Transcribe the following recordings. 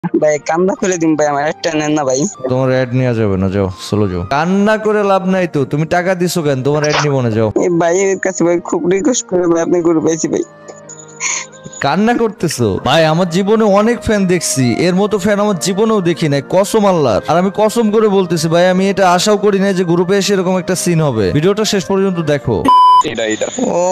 ভাই কান্না করে দিন ভাই, আমার একটা নেন না ভাই। তোমার অ্যাড নেওয়া যাবে না, যাও চলো যাও। কান্না করে লাভ নাই তো, তুমি টাকা দিছো কেন? তোমার অ্যাড নিবো না, যাও। এই ভাইয়ের কাছে ভাই খুব রিকোয়েস্ট করে ভাই, আপনি গরু পাইছি ভাই। কান্না করতেছো ভাই? আমার জীবনে অনেক ফ্যান দেখছি, এর মতো ফ্যান আমার জীবনেও দেখি নাই, কসম আল্লাহর। আর আমি কসম করে বলতেছি ভাই, আমি এটা আশাও করি না যে গ্রুপে এসে এরকম একটা সিন হবে। ভিডিওটা শেষ পর্যন্ত দেখো। ও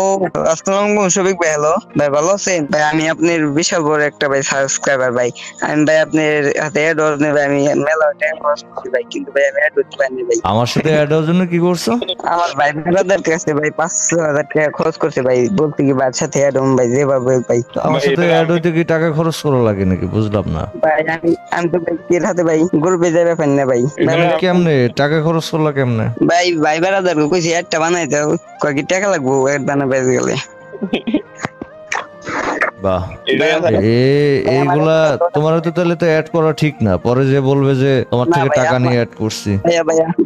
আসসালামু আলাইকুম শফিক ভাই। হ্যালো ভাই, ভালো আছেন ভাই? আমি আপনার বিশাল বড় একটা ভাই সাবস্ক্রাইবার ভাই। আমি ভাই আপনার হাতে অ্যাড হওয়ার জন্য ভাই আমি মেলা টাইম খরচ করছি ভাই, কিন্তু ভাই আমি অ্যাড করতে পারিনি ভাই। আমার সাথে অ্যাড হওয়ার জন্য কি করছো? আমার ভাই ব্রাদার কাছে ভাই 5,000 টাকা খরচ করছে ভাই, বলতে কি ভাই সাথে অ্যাড হন ভাই যেভাবে ভাই। তো আমার সাথে অ্যাড হইতে কি টাকা খরচ করা লাগে নাকি? বুঝলাম না ভাই আমি তো ভাই এর হাতে ভাই গ্রুপে যাবে পারি না ভাই। কেমনে টাকা খরচ করলা কেমনে? ভাই ভাই ব্রাদার কইছি অ্যাডটা বানাইতে কয় টাকা লাগবো অ্যাড বানাবে গেলে। বাহ, এইগুলা তোমার তো তাহলে তো অ্যাড করা ঠিক না, পরে যে বলবে যে তোমার না থেকে ভাই, টাকা নিয়ে অ্যাড করছি।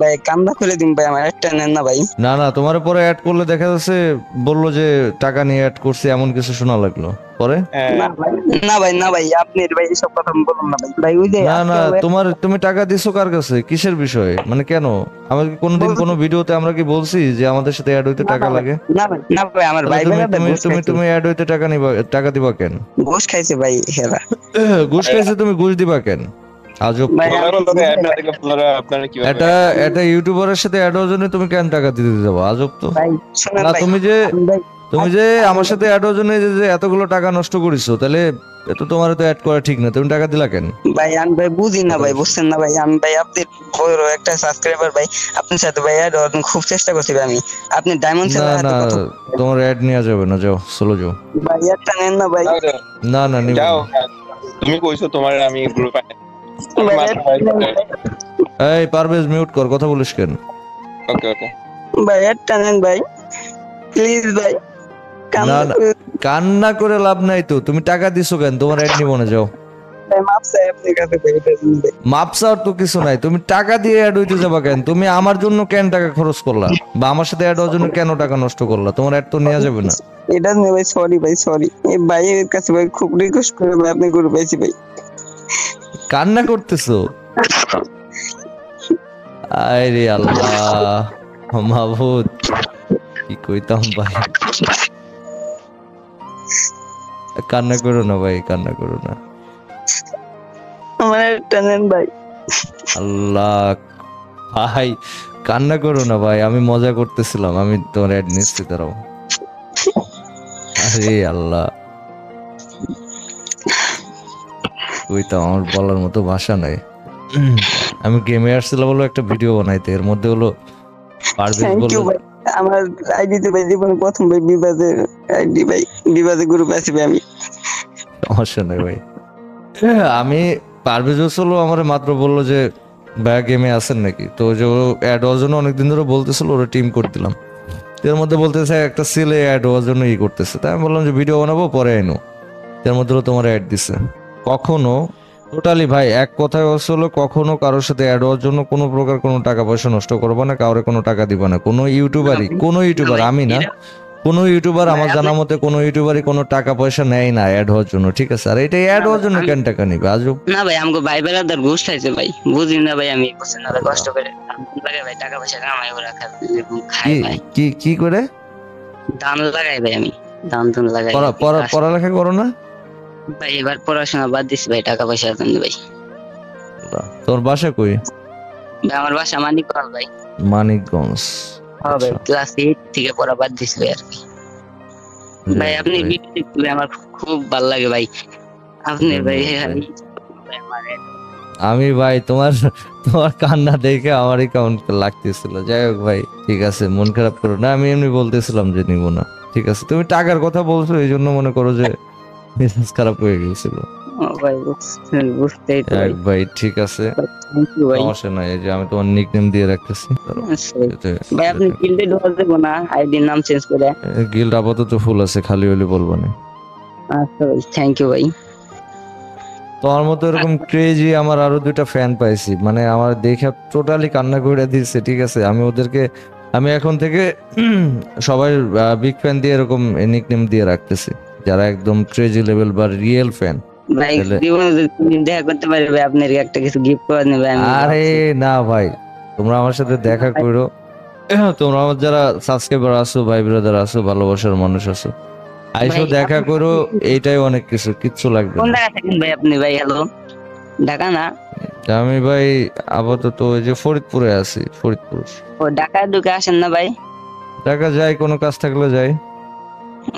ভাই কান্না করে দিন ভাই, আমার একটা নেন না ভাই। না না, তোমার পরে অ্যাড করলে দেখা যাচ্ছে বললো যে টাকা নিয়ে অ্যাড করছি, এমন কিছু শোনা লাগলো পরে। না ভাই আপনার ভাই এসব কথা বলুন না ভাই। ভাই ওই যে না না, তুমি টাকা দিছো কার কাছে? কিসের বিষয়? মানে কেন? আমাকে কোনোদিন কোনো ভিডিওতে আমরা কি বলছি যে আমাদের সাথে অ্যাড হইতে টাকা লাগে? না ভাই আমার ভাই তুমি অ্যাড হইতে টাকা দিবা কেন? ঘুষ খাইছে ভাই হেরা। ঘুষ খাইছে? তুমি ঘুষ দিবা কেন? আজব। এটা ইউটিউবারের সাথে অ্যাড হওয়ার জন্য তুমি কেন টাকা দিতে যাবো? আজব তো। না তুমি যে আমার সাথে অ্যাড হওয়ার জন্য যে এতগুলো টাকা নষ্ট করিছো, তাহলে তো তোমার তো অ্যাড করা ঠিক না, তুমি টাকা দিলা কেন? ভাই আমি ভাই বুঝি না ভাই, বুঝছেন না ভাই। আমি ভাই আপনার বড় একটা সাবস্ক্রাইবার ভাই, আপনার সাথে ভাই অ্যাড হওয়ার খুব চেষ্টা করছি ভাই আমি। আপনি ডায়মন্ড না সেলার না, হাতে কত তোমার অ্যাড নেওয়া যাবে না, যাও চলো যাও। ভাই একটা নেন না ভাই। না না, নিব না। তুমি কইছো তোমার আমি গ্রুপে এই পারভেজ, মিউট কর, কথা বলিস কেন? ওকে ওকে ভাই একটা নেন ভাই প্লিজ ভাই। না না, কান্না করে লাভ নাই তো, তুমি টাকা দিছো কেন? তোমার অ্যাড নিব না, যাও। মাপ চাই আপনার কাছে ভাই, এটা দিন ভাই। মাপ চাওয়ার তো কিছু নাই, তুমি টাকা দিয়ে অ্যাড হইতে যাবা কেন? তুমি আমার জন্য কেন টাকা খরচ করলা, বা আমার সাথে অ্যাড হওয়ার জন্য কেন টাকা নষ্ট করলা? তোমার অ্যাড তো নেওয়া যাবে না। এটা নিয়ে ভাই সরি ভাই, সরি। এই ভাইয়ের কাছে ভাই খুব রিকোয়েস্ট করে ভাই, আপনি গরু পাইছি ভাই। কান্না করতেছো? আরে আল্লাহ মাবুদ, কি কইতাম ভাই। কান্না করো না ভাই, কান্না করো না। আমার একটা নেন ভাই। আল্লাহ ভাই, কান্না করো না ভাই, আমি মজা করতেছিলাম, আমি তোমার অ্যাড নিচ্ছি, দাঁড়াও। আরে আল্লাহ, কইতাম, আমার বলার মতো ভাষা নাই। আমি গেমে আসছিলাম বলো একটা ভিডিও বানাইতে, এর মধ্যে হলো পারভেজ বলল আমার আইডিতে ভাই জীবনে প্রথম ভাই বিবাদের আইডি ভাই, বিবাদে গ্রুপ আছি ভাই আমি। সমস্যা নাই ভাই। আমি পারভেজ হলো আমার মাত্র বললো যে ভাইয়া গেমে আছেন নাকি, তো যে অ্যাড হওয়ার জন্য অনেকদিন ধরে বলতেছিল, ওরা টিম করে দিলাম। এর মধ্যে বলতেছে একটা ছেলে অ্যাড হওয়ার জন্য ই করতেছে, তাই আমি বললাম যে ভিডিও বানাবো পরে আইনো। এর মধ্যে তোমার অ্যাড দিছে। কখনো টোটালি ভাই এক কথায় হলো, কখনো কারোর সাথে অ্যাড হওয়ার জন্য কোনো প্রকার কোনো টাকা পয়সা নষ্ট করবো না, কাউরে কোনো টাকা দিবা না। কোনো ইউটিউবার আমি না, কোনো ইউটিউবার আমার জানা মতে কোনো ইউটিউবারই কোনো টাকা পয়সা নেয় না অ্যাড হওয়ার জন্য, ঠিক আছে? আর এটা অ্যাড হওয়ার জন্য কেন টাকা নিবে? আজব। না ভাই আমাকে ভাই বেড়াদার ঘুষ খাইছে ভাই, বুঝি না ভাই। আমি বুঝছেন না ভাই, কষ্ট করে লাগে ভাই, টাকা পয়সা কামাই ওরা খাই ভাই। কি করে দান লাগাই ভাই? আমি দান লাগাই। পড়ালেখা করো না ভাই? এবার পড়াশোনা বাদ দিছি ভাই, টাকা পয়সার জন্য ভাই। তোর বাসা কই? ভাই আমার বাসা মানিকগঞ্জ ভাই। মানিকগঞ্জ? হ্যাঁ ভাই, ক্লাস 8 থেকে পড়া বাদ দিছি ভাই আর কি। ভাই আপনি ভিডিও দেখতে আমার খুব ভালো লাগে ভাই। আপনি ভাই আমি ভাই তোমার কান্না দেখে আমার অ্যাকাউন্ট লাগতেছিল। যাই হোক ভাই, ঠিক আছে, মন খারাপ করো না, আমি এমনি বলতেছিলাম যে নিব না, ঠিক আছে? তুমি টাকার কথা বলছো, এই জন্য মনে করো যে মেজাজ খারাপ হয়ে গেছিল। ভাই ঠিক আছে, সমস্যা নাই, এই যে আমি তোমার নিকনেম দিয়ে রাখতেছি। ভাই আপনি গিল্ডে ঢোকা দেব না, আইডির নাম চেঞ্জ করে? গিল্ড আপাতত ফুল আছে, খালি হলে বলবো না। আচ্ছা ভাই, থ্যাংক ইউ ভাই। তোমার মতো এরকম ক্রেজি আমার আরো 2টা ফ্যান পাইছি, মানে আমার দেখে টোটালি কান্না করে দিচ্ছে, ঠিক আছে? আমি এখন থেকে সবাই বিগ ফ্যান দিয়ে এরকম নিকনেম দিয়ে রাখতেছি, যারা একদম ক্রেজি লেভেল বা রিয়েল ফ্যান। ভাই তাহলে- জীবনে যদি কোনদিন দেখা করতে পারি ভাই আপনার একটা কিছু গিফট করে নেবে আমি আরে না ভাই, তোমরা আমার সাথে দেখা করো। তোমরা আমার যারা সাবস্ক্রাইবার আছো, ভাই ব্রাদার আছো, ভালোবাসার মানুষ আছো, আইসো ভাই, দেখা আপনি- করো। এইটাই অনেক কিছু, কিচ্ছু লাগবে কোন না। জায়গা থাকেন ভাই আপনি? ভাই হ্যালো, ঢাকা না? আমি ভাই আপাতত ওই যে ফরিদপুরে আছি, ফরিদপুর। ও ঢাকায় ঢুকে আসেন না ভাই? ঢাকা যাই, কোনো কাজ থাকলে যাই।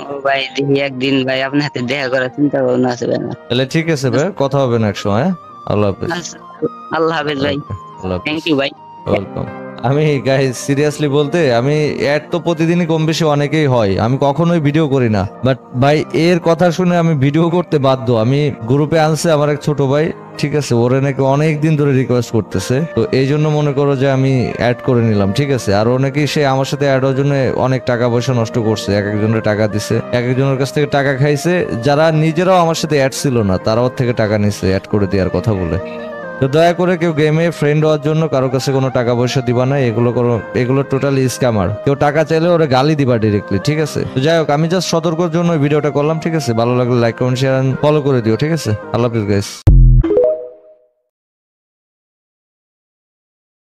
ও ভাই দেখি একদিন ভাই আপনার হাতে দেখা করার চিন্তা ভাবনা আছে ভাই আমার। তাহলে ঠিক আছে ভাই, কথা হবে না এক সময়। আল্লাহ হাফেজ। আচ্ছা, আল্লাহ হাফেজ ভাই, আল্লাহ হাফেজ। থ্যাংক ইউ ভাই। ওয়েলকাম। আমি গাইস সিরিয়াসলি বলতে, আমি অ্যাড তো প্রতিদিনই কম বেশি অনেকেই হয়, আমি কখনোই ভিডিও করি না, বাট ভাই এর কথা শুনে আমি ভিডিও করতে বাধ্য। আমি গ্রুপে আনছে আমার এক ছোট ভাই, ঠিক আছে, ওরে নাকি অনেক দিন ধরে রিকোয়েস্ট করতেছে, তো এই জন্য মনে করো যে আমি অ্যাড করে নিলাম, ঠিক আছে। আর ও নাকি সে আমার সাথে অ্যাড হওয়ার জন্য অনেক টাকা পয়সা নষ্ট করছে, এক একজনের টাকা দিছে, এক একজনের কাছ থেকে টাকা খাইছে, যারা নিজেরাও আমার সাথে অ্যাড ছিল না তারা ওর থেকে টাকা নিছে অ্যাড করে দেওয়ার কথা বলে। তো দয়া করে কেউ গেমে ফ্রেন্ড হওয়ার জন্য কারো কাছে কোনো টাকা পয়সা দিবা না, এগুলো করো, এগুলো টোটালি স্ক্যামার। কেউ টাকা চাইলে ওরা গালি দিবা ডিরেক্টলি, ঠিক আছে। তো যাই হোক, আমি জাস্ট সতর্কর জন্য ভিডিওটা করলাম, ঠিক আছে। ভালো লাগলে লাইক কমেন্ট শেয়ার ফলো করে দিও, ঠিক আছে। আল্লাহ হাফেজ গাইস।